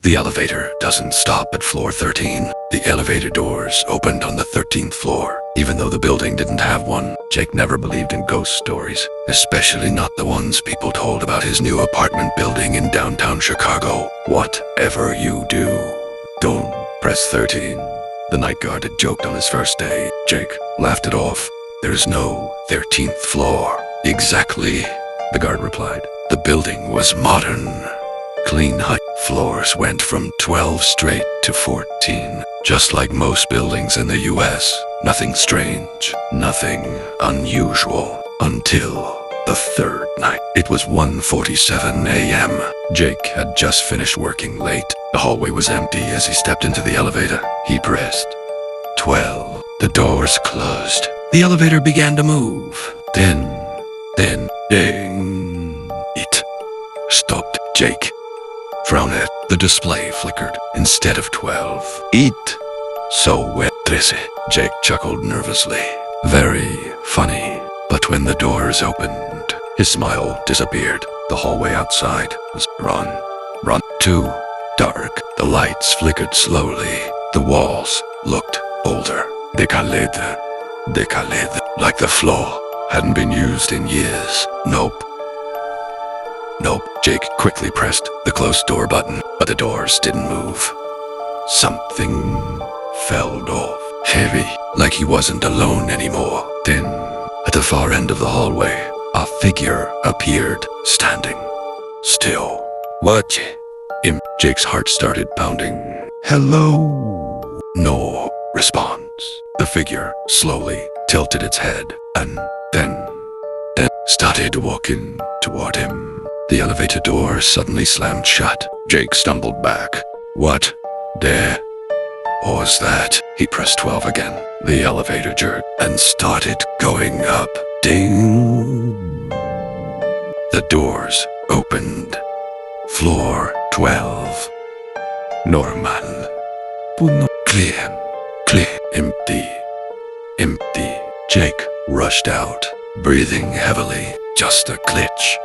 The elevator doesn't stop at floor 13. The elevator doors opened on the 13th floor. Even though the building didn't have one, Jake never believed in ghost stories, especially not the ones people told about his new apartment building in downtown Chicago. Whatever you do, don't press 13. The night guard had joked on his first day. Jake laughed it off. There's no 13th floor. Exactly, the guard replied. The building was modern. Clean height. Floors went from 12 straight to 14, just like most buildings in the US. Nothing strange, nothing unusual, until the third night. It was 1:47 a.m. Jake had just finished working late. The hallway was empty as he stepped into the elevator. He pressed 12. The doors closed. The elevator began to move. Then, ding. It stopped. Jake frowned. The display flickered. Instead of 12, it so wet. 13. Jake chuckled nervously. Very funny. But when the doors opened, his smile disappeared. The hallway outside was run. Too dark. The lights flickered slowly. The walls looked older. Decaled. Like the floor hadn't been used in years. Nope. Jake quickly pressed the closed door button, but the doors didn't move. Something fell off. Heavy, like he wasn't alone anymore. Then, at the far end of the hallway, a figure appeared, standing still. What? Jake's heart started pounding. Hello? No response. The figure slowly tilted its head and then started walking toward him. The elevator door suddenly slammed shut. Jake stumbled back. What? There was that? He pressed 12 again. The elevator jerked and started going up. Ding! The doors opened. Floor 12. Normal. Clear. Empty. Jake rushed out, breathing heavily. Just a glitch.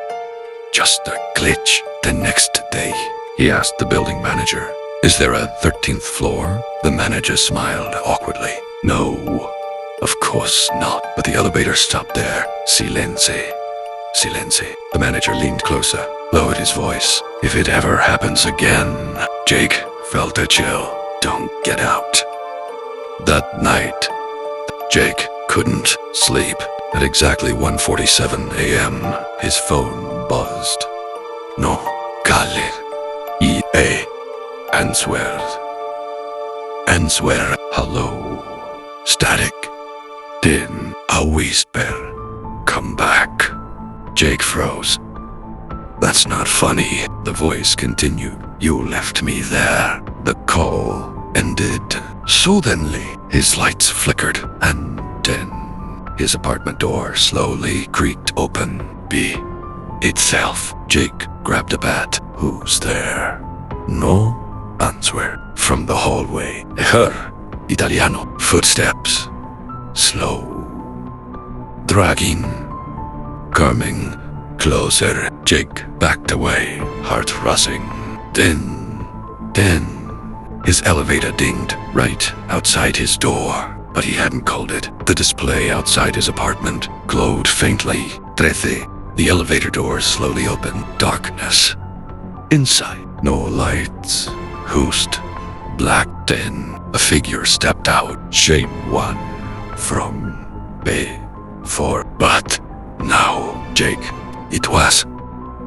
The next day, he asked the building manager, "Is there a 13th floor?" The manager smiled awkwardly. No, of course not. But the elevator stopped there. Silence. The manager leaned closer, lowered his voice. If it ever happens again, Jake felt a chill. Don't get out. That night, Jake couldn't sleep. At exactly 1:47 a.m., his phone buzzed. No, caller. E.A. Answer. Hello. Static. Then a whisper. Come back. Jake froze. That's not funny. The voice continued. You left me there. The call ended. Suddenly, his lights flickered, and then his apartment door slowly creaked open. Be itself. Jake grabbed a bat. Who's there? No answer. From the hallway. Her. Italiano. Footsteps. Slow. Dragging. Coming closer. Jake backed away, heart racing. Then, his elevator dinged right outside his door. But he hadn't called it. The display outside his apartment glowed faintly. 13. The elevator doors slowly opened. Darkness. Inside, no lights. Host. Black. Then, a figure stepped out. Shape 1. From before. But now, Jake, it was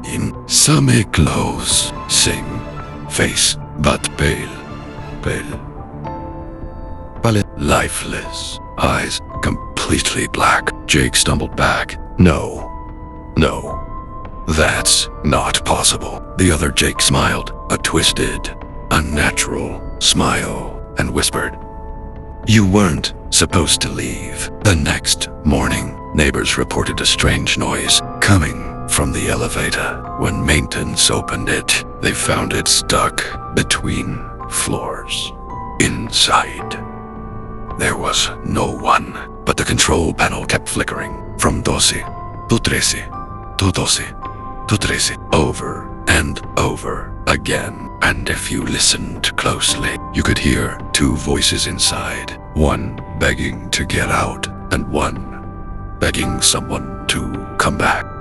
in summer clothes. Same face, but pale. Lifeless. Eyes completely black. Jake stumbled back. No. That's not possible. The other Jake smiled, a twisted, unnatural smile, and whispered, You weren't supposed to leave. The next morning, neighbors reported a strange noise coming from the elevator. When maintenance opened it, they found it stuck between floors. Inside, there was no one, but the control panel kept flickering from 12 to 13, to 12, to 13, over and over again. And if you listened closely, you could hear two voices inside, one begging to get out and one begging someone to come back.